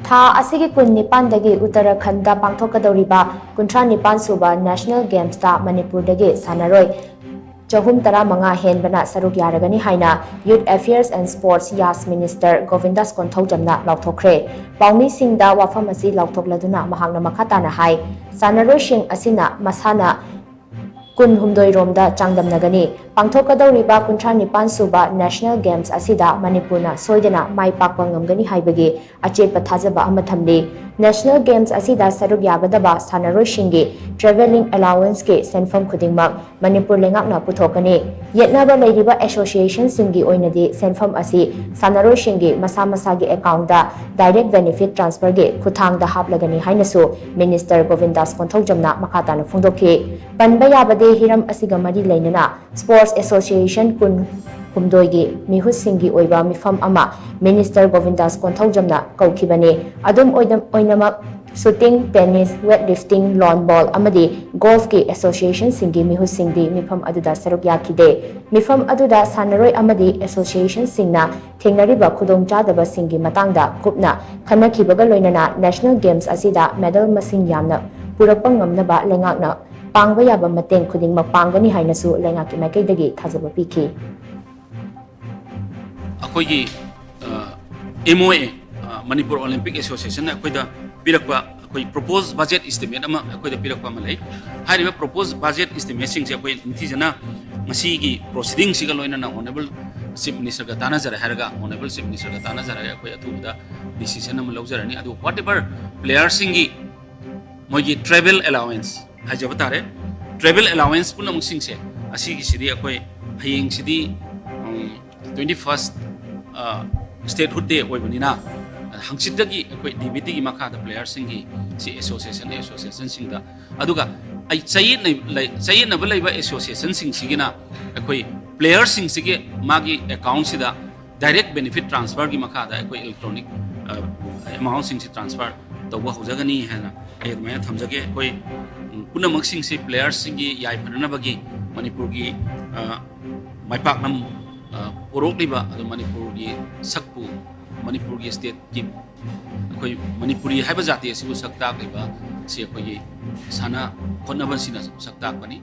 Tha asigi kun nipan dagi Uttarakhand da pangthokadoriba kuntra nipan Suba National Games da Manipur Dagi Shanaroi Jahum Tara Manga Henbana Sharuk Yaragani HAINA Youth Affairs and Sports Yas Minister GOVINDAS KONTHOUJAM na LAOTHOKHRE Paumi Singh da wafam asi laothokladuna mahangna makhatana hai Shanaroi Singh asina masana kun humdoi romda changdam nagani pangthokadoriba kuntra nipan Suba National Games asida Manipurna soidana mai pakpa ngamgani haibagi achep thajaba ama thamli National Games asida saruk yagadaba Shanaroi Singhi traveling allowance ke senfam khudingmak Manipur lengakna puthokani yetnaba leidiba association singhi oinadi senfam asi Shanaroi Singhi masa masa gi account da direct benefit transfer ge khuthang da haplagani hainasu Minister Govindas Konthoujamna makhatana phungdokhi panba yabade hiram asiga mari leinana Sports Association kun humdoigi mihut singhi oiba mifam ama Minister Govindas Konthoujamna kaukibani adum oinamak shooting tennis weightlifting lawn ball amadi golf ki association singhi mihut singdi mifam aduda saruk yakide mifam aduda Shanaroi amadi association singna thengnariba khudong chadaba singhi matangda kupna khanakhibaga loinana National Games asida medal masing yamna purakpa ngamnaba lengakna pangba yaba mateng khudingmak panggani hainasu lengaki maikaidagi thajaba pikhi अखोई MOA Manipur Olympic Association अखोईदा पिरकवा अखोई proposed budget estimate अमा अखोईदा पिरकवा मलाई हारिबा proposed budget estimate सिंग से अखोई निथिजना मसी की proceeding सिगा लोइना ना honorable chief minister का ताना जरा हरगा honorable chief minister का ताना जरा अखोई अथुबदा decision अमा लौजरनी अदु whatever players सिंगी मोगी travel allowance हाजब तारे travel allowance पुना मुसिंग से असी की सिदी अखोई हयेंग सिदी 21st statehood day oibunina hangchitagi akoi DBT gi makha da players singi si association singda aduga ai chayin na balai ba association sing sigina akoi players sing sige magi account sida direct benefit transfer gi makha da akoi electronic amount sing si transfer tawba hojagani hena ai maya thamjage akoi punamak sing si players singi yai phanana bagi manipur gi maipak nam Orokliba ado Manipur gi sakpu Manipur gi state ki koi Manipuri haiba jati asibu sakta liba si koi sana khonaba sina sakta bani